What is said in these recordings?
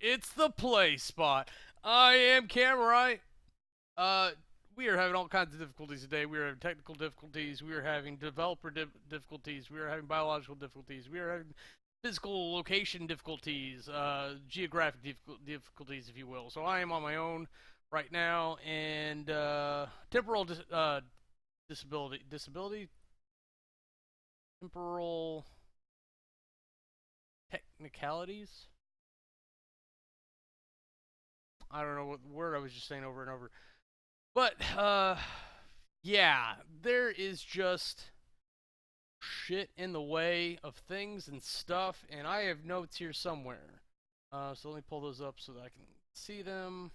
It's the play spot. I am Kamurai. Uh, we are having all kinds of difficulties today. We are having technical difficulties. We are having developer difficulties. We are having biological difficulties. We are having physical location difficulties, geographic difficulties, if you will. So I am on my own right now, and temporal disability, temporal technicalities. I don't know what word I was just saying over and over. But yeah, there is just shit in the way of things and stuff, and I have notes here somewhere. So let me pull those up so that I can see them,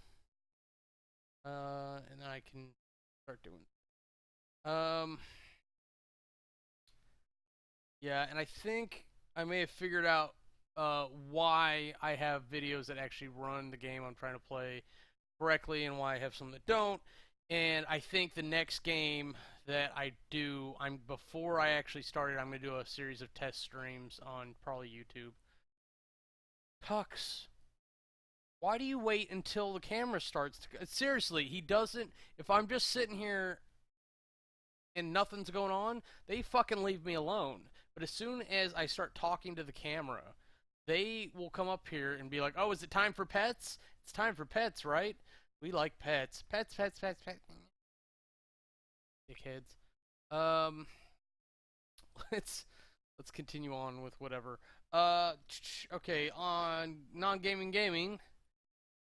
and then I can start doing. Um, yeah, and I think I may have figured out why I have videos that actually run the game I'm trying to play correctly and why I have some that don't. And I think the next game that I do, before I actually started, I'm gonna do a series of test streams on probably YouTube. Tux, why do you wait until the camera starts? Seriously, he doesn't. If I'm just sitting here and nothing's going on, they fucking leave me alone. But as soon as I start talking to the camera, they will come up here and be like, "Oh, is it time for pets? It's time for pets, right? We like pets. Pets, pets, pets, pets." Dickheads. Um, let's let's continue on with whatever. Okay, on non-gaming gaming.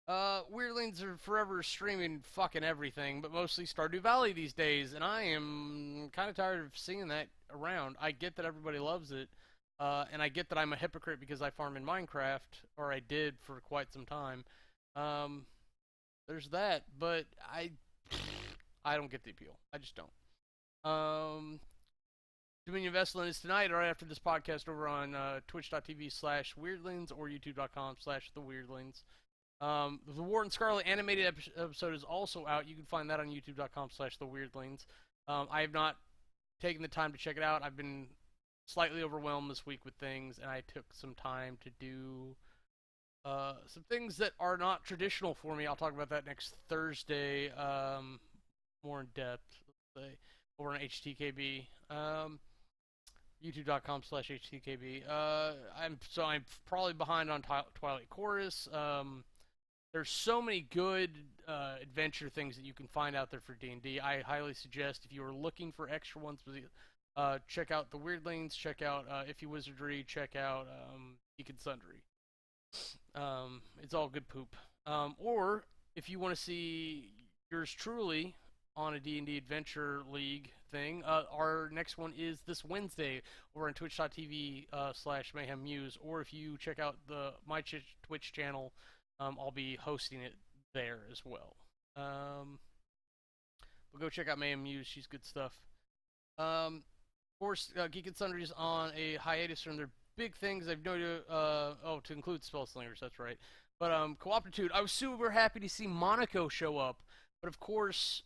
Weirdlings are forever streaming fucking everything, but mostly Stardew Valley these days, and I am kind of tired of seeing that around. I get that everybody loves it, and I get that I'm a hypocrite because I farm in Minecraft, or I did for quite some time. Um, there's that, but I don't get the appeal. I just don't. Um, Dominion Vestlin is tonight, or right after this podcast, over on twitch.tv/weirdlings or youtube.com/theweirdlings. The War and Scarlet animated episode is also out. You can find that on youtube.com/theweirdlings. I have not taken the time to check it out. I've been slightly overwhelmed this week with things, and I took some time to do some things that are not traditional for me. I'll talk about that next Thursday, more in depth, let's say, over on HTKB. YouTube.com/HTKB. I'm probably behind on Twilight Chorus. There's so many good adventure things that you can find out there for D&D. I highly suggest if you are looking for extra ones, check out the Weirdlings, check out Iffy Wizardry, check out Geek and Sundry. It's all good poop. Or if you want to see yours truly on a D&D Adventure League thing, our next one is this Wednesday over on twitch.tv/Mayhem Muse. Or if you check out my Twitch channel, I'll be hosting it there as well. But go check out Mayhem Muse. She's good stuff. Of course, Geek and Sundry's on a hiatus from their big things. I've noted, to include Spell Slingers, that's right. But Cooptitude, I was super happy to see Monaco show up. But of course,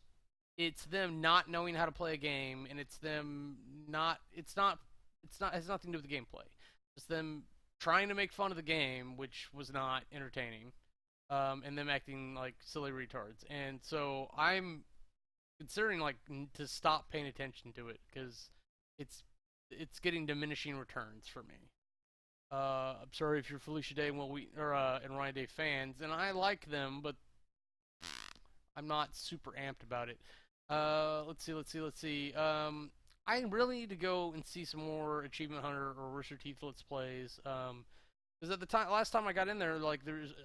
it's them not knowing how to play a game, and it's them not. It has nothing to do with the gameplay. It's them trying to make fun of the game, which was not entertaining, and them acting like silly retards. And so I'm considering to stop paying attention to it because it's getting diminishing returns for me. I'm sorry if you're Felicia Day and and Ryan Day fans, and I like them, but I'm not super amped about it. Let's see. I really need to go and see some more Achievement Hunter or Rooster Teeth Let's Plays. Because at the last time I got in there,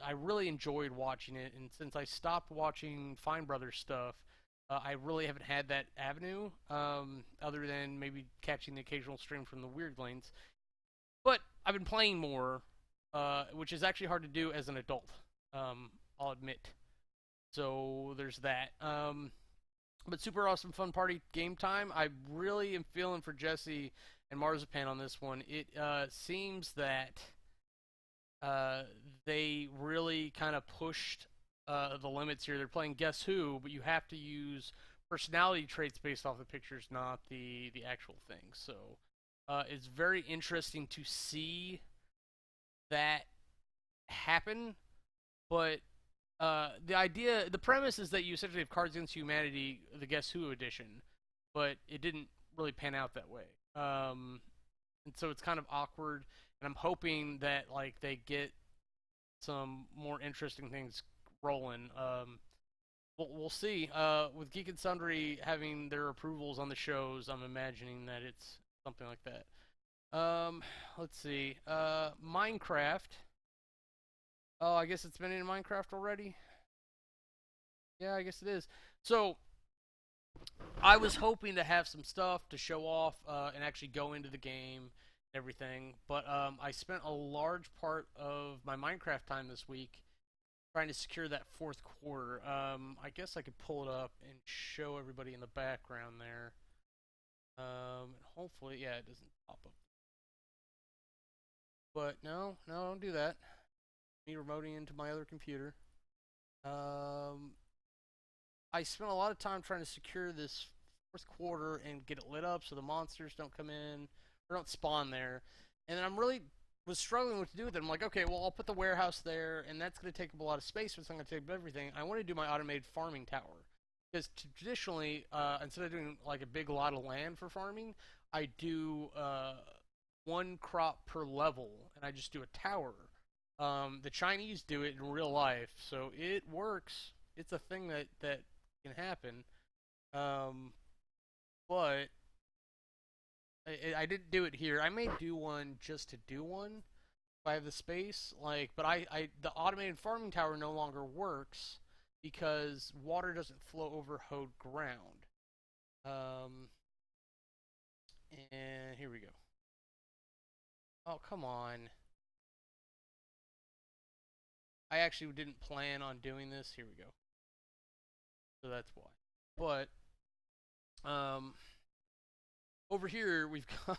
I really enjoyed watching it, and since I stopped watching Fine Brothers stuff, I really haven't had that avenue, other than maybe catching the occasional stream from the Weirdlings. But I've been playing more, which is actually hard to do as an adult. I'll admit. So there's that. But super awesome fun party game time. I really am feeling for Jesse and Marzipan on this one. It seems that they really kind of pushed the limits here. They're playing Guess Who, but you have to use personality traits based off the pictures, not the actual thing. So it's very interesting to see that happen. But the premise is that you essentially have Cards Against Humanity, the Guess Who edition, but it didn't really pan out that way. And so it's kind of awkward. And I'm hoping that like they get some more interesting things rolling. We'll see. With Geek and Sundry having their approvals on the shows, I'm imagining that it's something like that. Let's see. Minecraft. Oh, I guess it's been in Minecraft already. Yeah, I guess it is. So I was hoping to have some stuff to show off and actually go into the game and everything, but I spent a large part of my Minecraft time this week trying to secure that fourth quarter. I guess I could pull it up and show everybody in the background there. Hopefully, yeah, it doesn't pop up. But no, don't do that. Me remoting into my other computer. I spent a lot of time trying to secure this fourth quarter and get it lit up so the monsters don't come in or don't spawn there. And then I'm really was struggling what to do with it. I'm like, okay, well, I'll put the warehouse there, and that's going to take up a lot of space, but it's not going to take up everything. I want to do my automated farming tower. Because traditionally, instead of doing like a big lot of land for farming, I do one crop per level, and I just do a tower. The Chinese do it in real life, so it works. It's a thing that can happen. But I didn't do it here. I may do one just to do one if I have the space. Like, but the automated farming tower no longer works because water doesn't flow over hoed ground. And here we go. Oh, come on. I actually didn't plan on doing this. Here we go. So that's why. But, over here we've got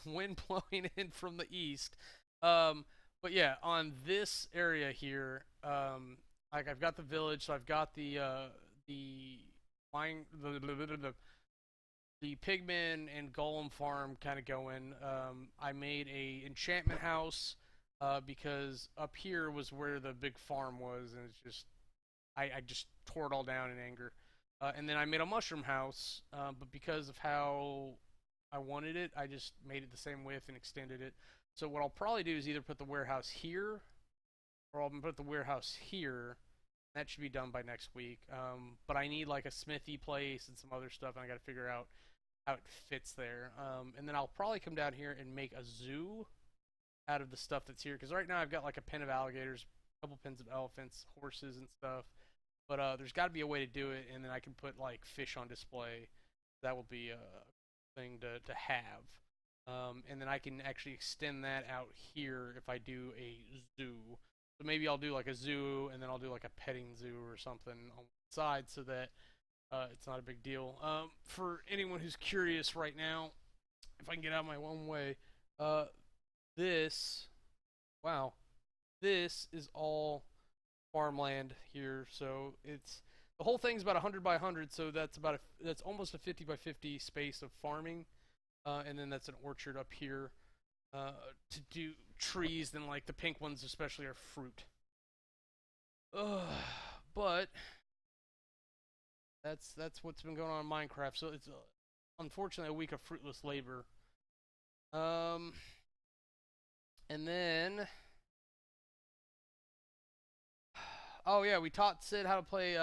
wind blowing in from the east. But yeah, on this area here, like I've got the village, so I've got the mine, the pigman and golem farm kind of going. I made a enchantment house because up here was where the big farm was, and it's just I just tore it all down in anger. And then I made a mushroom house, but because of how I wanted it, I just made it the same width and extended it. So what I'll probably do is either put the warehouse here, or I'll put the warehouse here. That should be done by next week. But I need like a smithy place and some other stuff, and I got to figure out how it fits there. And then I'll probably come down here and make a zoo out of the stuff that's here. Because right now I've got like a pen of alligators, a couple pens of elephants, horses, and stuff. But there's got to be a way to do it, and then I can put like fish on display. That will be a thing to have. And then I can actually extend that out here if I do a zoo. So maybe I'll do like a zoo, and then I'll do like a petting zoo or something on the side so that it's not a big deal. For anyone who's curious right now, if I can get out of my own way, this is all farmland here, so it's the whole thing's about 100 by 100, so that's almost a 50 by 50 space of farming, and then that's an orchard up here to do trees. Then like the pink ones especially are fruit. But that's what's been going on in Minecraft. So it's unfortunately a week of fruitless labor. And then oh yeah, we taught Sid how to play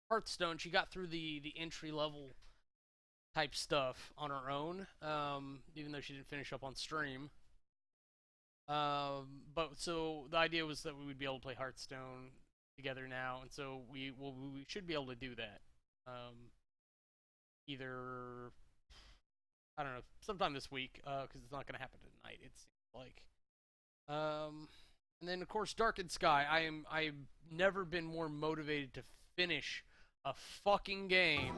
Hearthstone. She got through the entry level type stuff on her own, even though she didn't finish up on stream. But so the idea was that we would be able to play Hearthstone together now, and so we should be able to do that. Either I don't know, sometime this week, because it's not going to happen tonight. It seems like. And then of course Darkened Sky. I've never been more motivated to finish a fucking game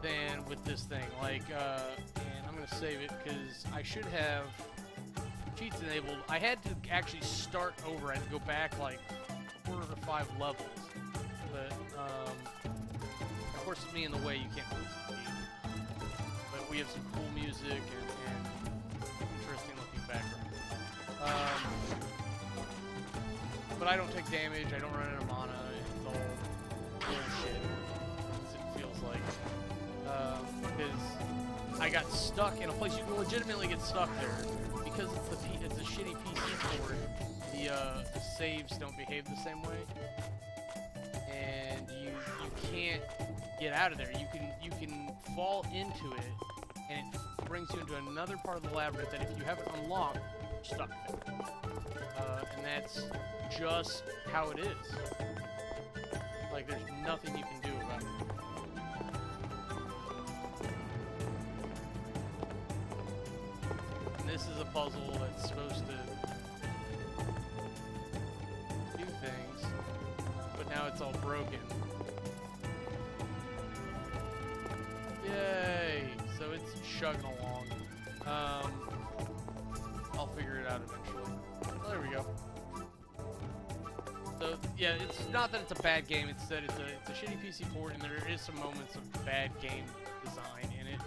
than with this thing. Like, and I'm gonna save it because I should have cheats enabled. I had to actually start over. I had to go back like 4 or 5 levels. But of course, it's me in the way. You can't really see. But we have some cool music and interesting looking background. but I don't take damage, I don't run out of mana, it's all bullshit, as it feels like. Because I got stuck in a place you can legitimately get stuck there. Because it's a shitty PC port, the saves don't behave the same way. And you can't get out of there. You can fall into it, and it brings you into another part of the labyrinth that if you haven't unlocked, you're stuck there. And that's just how it is. Like, there's nothing you can do about it. And this is a puzzle that's supposed to do things, but now it's all broken. Yay! So it's chugging along. I'll figure it out eventually. Oh, there we go. So yeah, it's not that it's a bad game. It's that it's a shitty PC port, and there is some moments of bad game design in it.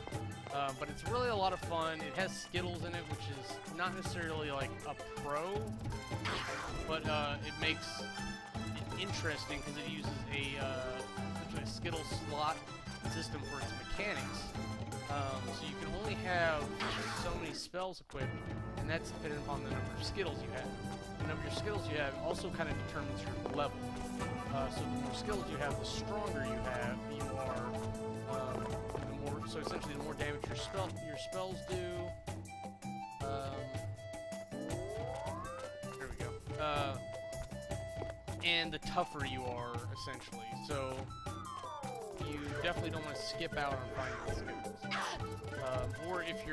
But it's really a lot of fun. It has Skittles in it, which is not necessarily like a pro, but it makes it interesting because it uses a Skittle slot system for its mechanics. So you can only have so many spells equipped, and that's dependent upon the number of Skittles you have. The number of Skittles you have also kind of determines your level. So the more skills you have, the stronger you have. You are, so essentially the more damage your spells do. There we go. And the tougher you are, essentially. So you definitely don't want to skip out on finding the skills. Or if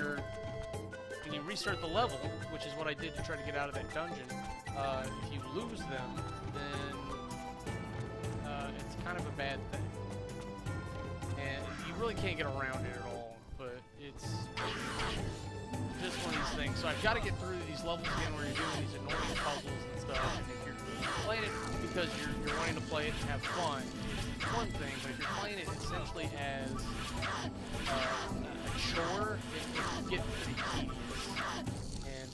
when you restart the level, which is what I did to try to get out of that dungeon, if you lose them, then it's kind of a bad thing. And you really can't get around it at all, but it's just one of these things. So I've got to get through these levels again where you're doing these annoying puzzles and stuff, and if you're playing it because you're wanting to play it and have fun, it's one thing, but if you're playing it essentially as a chore, it can get pretty tedious. And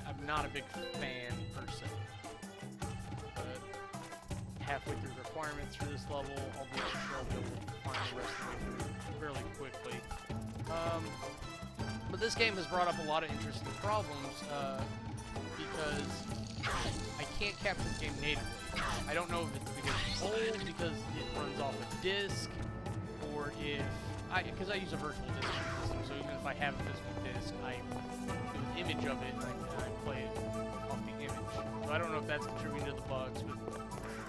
I'm not a big fan, per se. But halfway through the requirements for this level, I'll be sure I'll be able to find the rest of it fairly quickly. But this game has brought up a lot of interesting problems, because I can't capture the game natively. I don't know if it's because it's old, because it runs off a disk, or because I use a virtual disk system, so even if I have a physical disk, I do an image of it, and I play it off the image. So I don't know if that's contributing to the bugs, but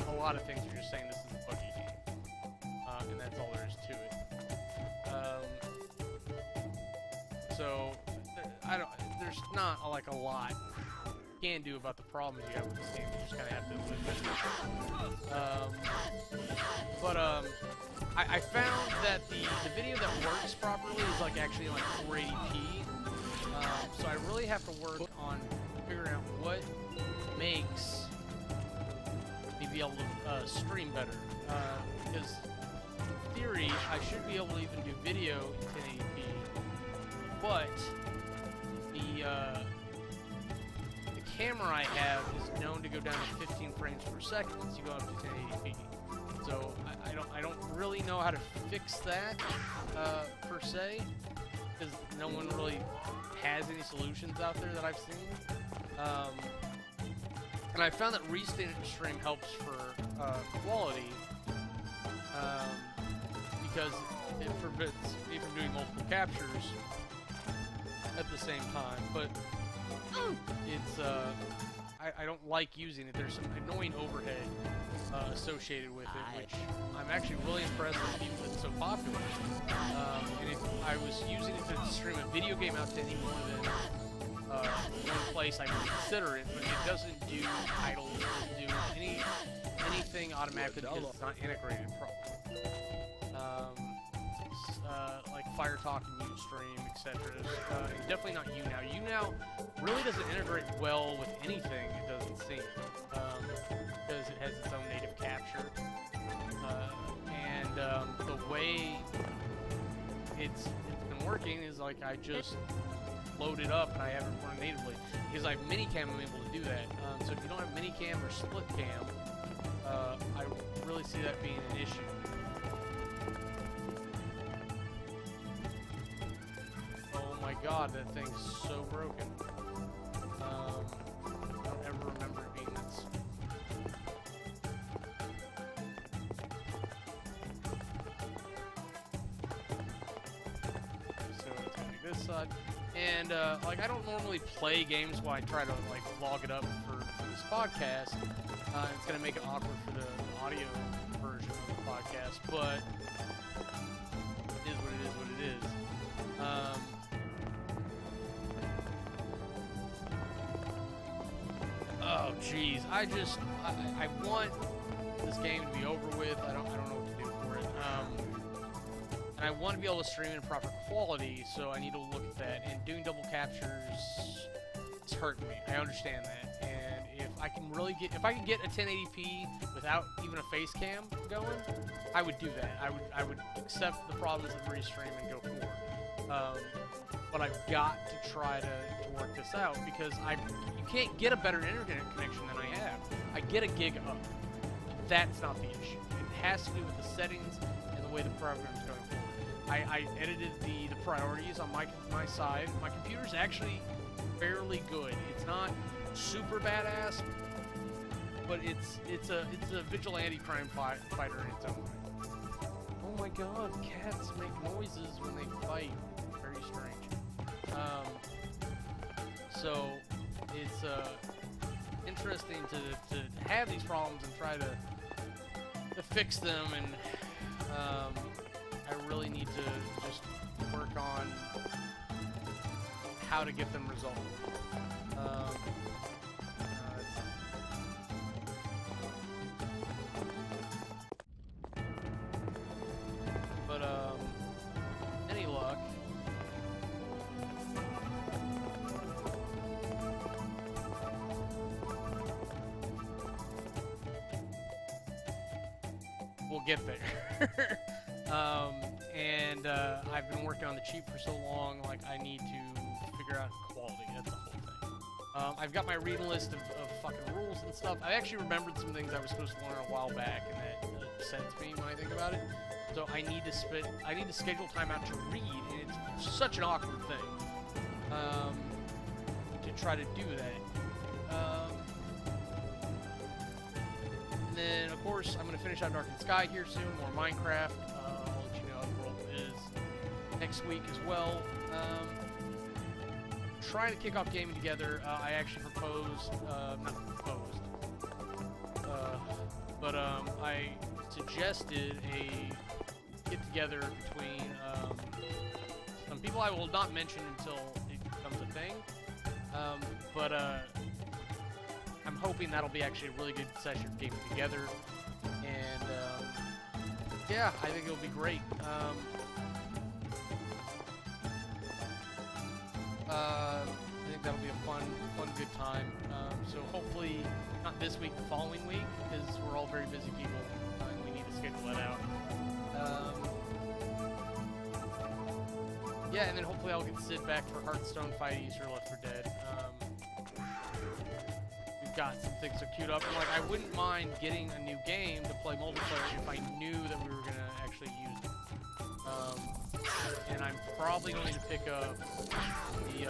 a lot of things are just saying this is a buggy game. And that's all there is to it. So, there's not like a lot you can do about the problems you have with this game. You just kind of have to live with it. But I found that the video that works properly is like actually like 480p. So I really have to work on figuring out what makes me be able to stream better. Because in theory, I should be able to even do video in 1080p, but the camera I have is known to go down to 15 frames per second once you go up to 1080p. So I don't really know how to fix that per se, because no one really has any solutions out there that I've seen. And I found that restream helps for quality, because it prevents me from doing multiple captures at the same time. But it's I don't like using it. There's some annoying overhead associated with it, which I'm actually really impressed with people that it's so popular. And if I was using it to stream a video game out to any more than one place, I would consider it, but it doesn't do titles, it doesn't do anything automatically because it's not integrated properly. Like Fire Talk and Ustream, etc. And definitely not YouNow. YouNow really doesn't integrate well with anything, it doesn't seem, because it has its own native capture. And the way it's been working is like I just loaded up and I have it running natively. Because I have minicam, I'm able to do that. So if you don't have minicam or split cam, I really see that being an issue. Oh my god, that thing's so broken. I don't ever remember it being this. So it's gonna be this side. And, like, I don't normally play games while I try to, like, log it up for this podcast. It's gonna make it awkward for the audio version of the podcast, but it is what it is what it is. Oh, jeez. I want this game to be over with. I don't know what to do for it. And I want to be able to stream in proper quality, so I need to look at that. And doing double captures is hurting me. I understand that. And if I can really get, if I could get a 1080p without even a face cam going, I would do that. I would accept the problems of restream and go forward. But I've got to try to work this out because you can't get a better internet connection than I have. I get a gig up. That's not the issue. It has to do with the settings and the way the program's going forward. I edited the priorities on my side. My computer's actually fairly good. It's not super badass, but it's a vigilante crime fighter in its own right. Oh my god, cats make noises when they fight. Very strange. So it's interesting to have these problems and try to fix them, and I really need to just work on how to get them resolved. But any luck? We'll get there. And I've been working on the cheap for so long, like I need to figure out quality. That's the whole thing. I've got my reading list of fucking rules and stuff. I actually remembered some things I was supposed to learn a while back, and that upsets me when I think about it. So I need to schedule time out to read, and it's such an awkward thing to try to do that. And then, of course, I'm going to finish out Darkened Sky here soon, more Minecraft. I'll let you know how the world is next week as well. Trying to kick off gaming together. I actually proposed, not proposed, but I suggested a get-together between some people I will not mention until it becomes a thing, but I'm hoping that'll be actually a really good session of gaming together, and yeah, I think it'll be great. I think that'll be a fun, good time. So hopefully, not this week, the following week, because we're all very busy people, and we need to schedule that out. Yeah, and then hopefully I'll get Sid back for Hearthstone, Fight East, or Left 4 Dead. We've got some things so queued up, and like I wouldn't mind getting a new game to play multiplayer if I knew that we were gonna actually use it. And I'm probably going to pick up the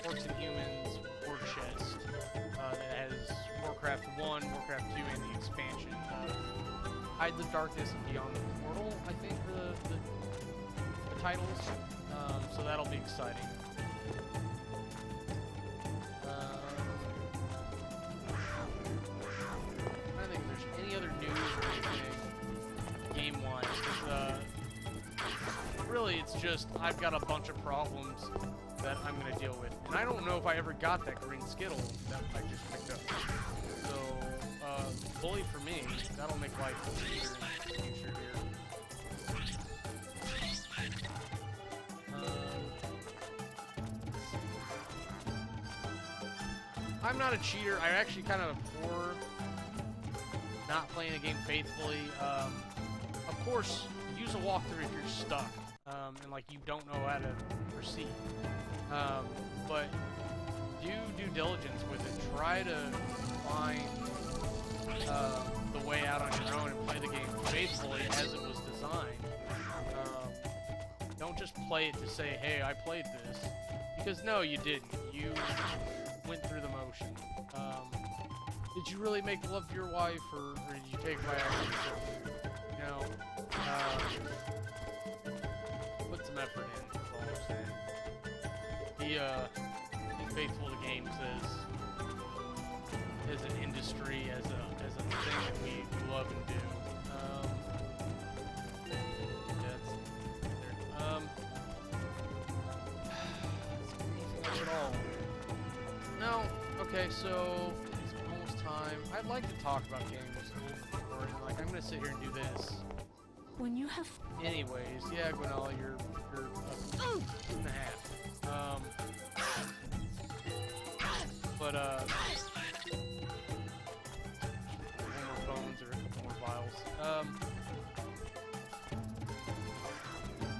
Orcs and Humans war chest that has Warcraft 1, Warcraft 2, and the expansion. Hide the Darkness and Beyond the Portal, I think, are the titles. So that'll be exciting. I don't think there's any other news or anything game-wise. Really, it's just I've got a bunch of problems that I'm going to deal with. And I don't know if I ever got that green Skittle that I just picked up. So, bully for me. That'll make life easier in the future here. I'm not a cheater. I actually kind of abhor not playing a game faithfully. Of course, use a walkthrough if you're stuck. And like you don't know how to proceed. But do due diligence with it. Try to find the way out on your own and play the game faithfully as it was designed. Don't just play it to say, hey, I played this. Because no, you didn't. You went through the motion. Did you really make love to your wife, or did you take Viagra? You know, put some effort in, that's all I'm saying. Be faithful to games as an industry, as a thing that we love and do. That's there. Anything else at all? No. Okay, so it's almost time. I'd like to talk about games a little bit more. Like, I'm gonna sit here and do this. When you have. Anyways, yeah, Gwenella, you're 2.5. But one more bones or a couple more vials.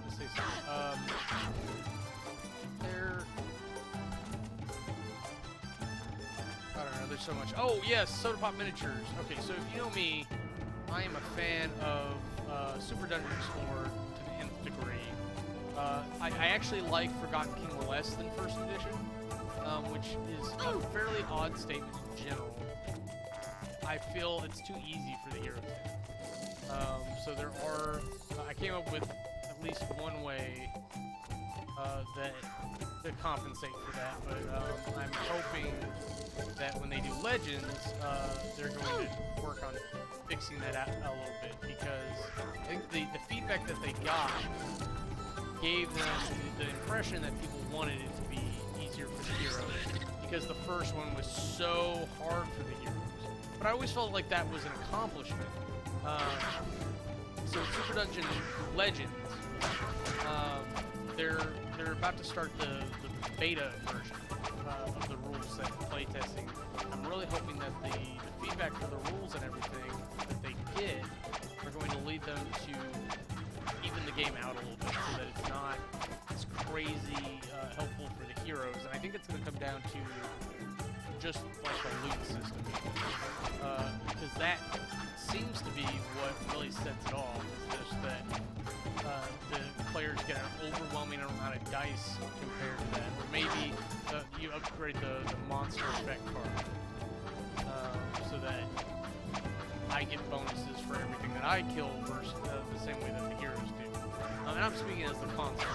Let's see something. There. I don't know. There's so much. Oh yes, Soda Pop miniatures. Okay, so if you know me, I am a fan of Super Dungeon Explorer to the nth degree. I actually like Forgotten King less than First Edition, which is a fairly odd statement in general. I feel it's too easy for the heroes. So there are... I came up with at least one way that to compensate for that, but I'm hoping that when they do Legends, they're going to work on fixing that out a little bit, because I think the feedback that they got gave them the impression that people wanted it to be easier for the heroes, because the first one was so hard for the heroes. But I always felt like that was an accomplishment. So Super Dungeon Legends, they're about to start the beta version of the rules set playtesting. I'm really hoping that the feedback for the rules and everything that they get are going to lead them to even the game out a little bit, so that it's not as crazy helpful for the heroes. And I think it's going to come down to just like the loot system, because that seems to be what really sets it off, is just that the players get an overwhelming amount of dice compared to that, or maybe you upgrade the monster effect card, so that I get bonuses for everything that I kill versus the same way that the heroes do. And I'm speaking as the console.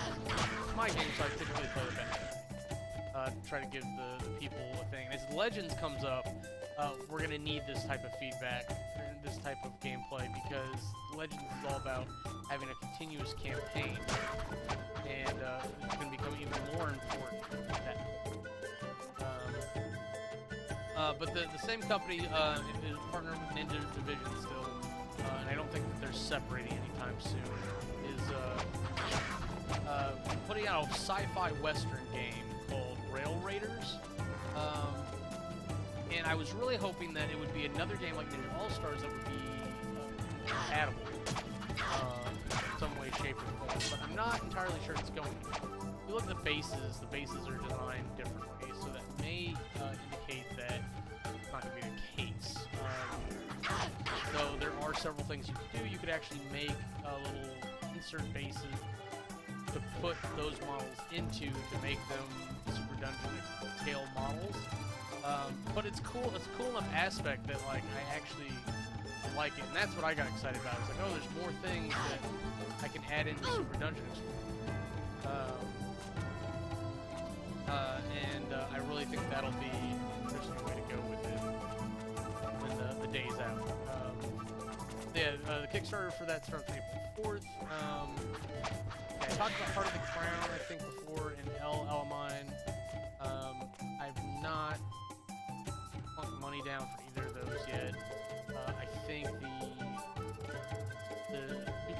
My games, I typically play the bad guy. Try to give the people a thing. As Legends comes up, we're going to need this type of feedback and this type of gameplay, because Legends is all about having a continuous campaign, and it's going to become even more important than that. But the same company is partnered with Ninja Division still, and I don't think that they're separating anytime soon, is putting out a sci-fi western game called Rail Raiders. And I was really hoping that it would be another game like Ninja All-Stars that would be compatible in some way, shape, or form, but I'm not entirely sure it's going to. If you look at the bases are designed differently, so that may indicate that it's not going to be the case. Though there are several things you could do. You could actually make little insert bases to put those models into to make them Super Dungeon scale models. But it's cool. It's a cool enough aspect that, like, I actually like it, and that's what I got excited about. It's like, oh, there's more things that I can add into Super Dungeon Explorer. And I really think that'll be an interesting way to go with it when the day's out. The Kickstarter for that starts April 4th. I talked about Heart of the Crown, I think, before, and El Alamine. I've not plunked money down for either of those yet. I think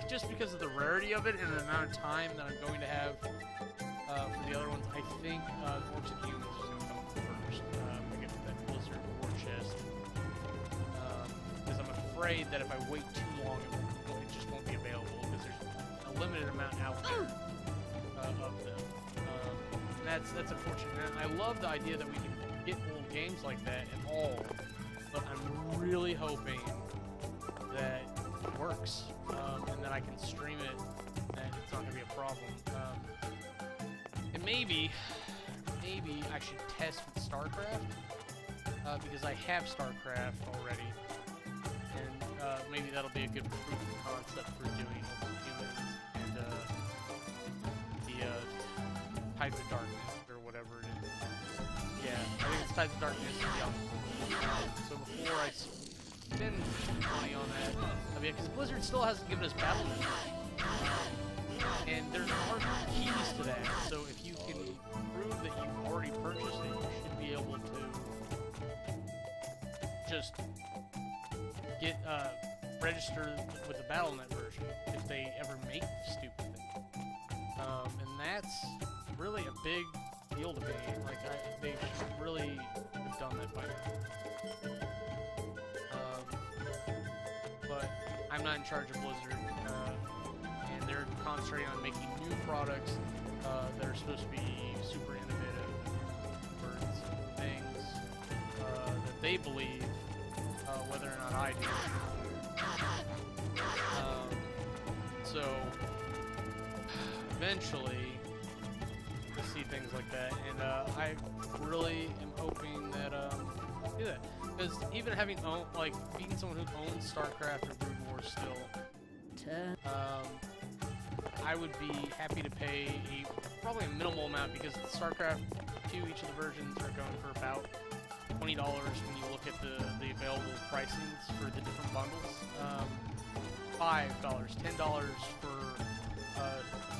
just because of the rarity of it and the amount of time that I'm going to have for the other ones, I think Orcs and Humans is going to come first. I get that Blizzard War Chest. Because I'm afraid that if I wait too long, it just won't be available, because there's a limited amount out there of them. that's unfortunate. And I love the idea that we can get old games like that at all, but I'm really hoping that it works, and that I can stream it, and it's not gonna be a problem. And maybe I should test with StarCraft, because I have StarCraft already, and maybe that'll be a good proof of concept for doing humans and the Tides of Darkness, or whatever it is. Yeah, I think it's Tides of Darkness. So before I spend money on that, I mean, because Blizzard still hasn't given us Battle.net, and there are keys to that. So if you can prove that you've already purchased it, you should be able to just get registered with the Battle.net version if they ever make stupid things. And that's really a big deal to me. Like, they should really have done that by now. But I'm not in charge of Blizzard, and they're concentrating on making new products that are supposed to be super innovative for things that they believe, whether or not I do. So eventually we'll see things like that, and I really am hoping that do that, because even having being someone who owns StarCraft or Brood War still, I would be happy to pay probably a minimal amount, because StarCraft 2, each of the versions are going for about $20 when you look at the available pricings for the different bundles. $5, $10 for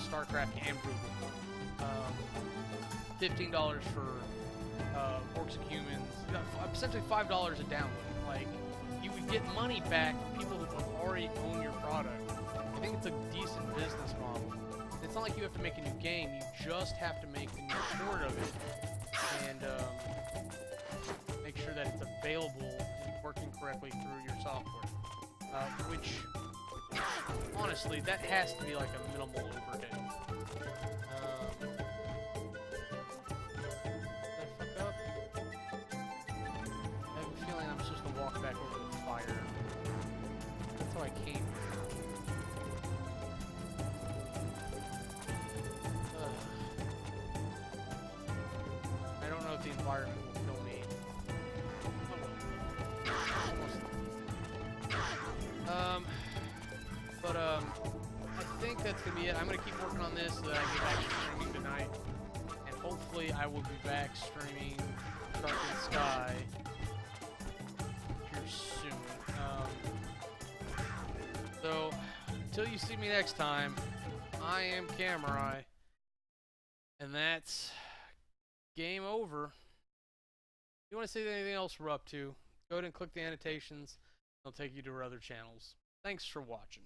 StarCraft and Brood War. $15 for Orcs and Humans. Essentially $5 a download. Like, you would get money back from people who already own your product. I think it's a decent business model. It's not like you have to make a new game, you just have to make a new port of it, and make sure that it's available and working correctly through your software. Which, honestly, that has to be like a minimal overhead. Did I fuck up? I have a feeling I'm supposed to walk back over the fire. That's how I came here. I don't know if the environment will kill me. I think that's gonna be it. I'm gonna keep working on this so that I get back to streaming tonight, and hopefully I will be back streaming Darkened Sky here soon. So until you see me next time, I am Kamurai, and that's game over. If you want to see anything else we're up to, go ahead and click the annotations. They'll take you to our other channels. Thanks for watching.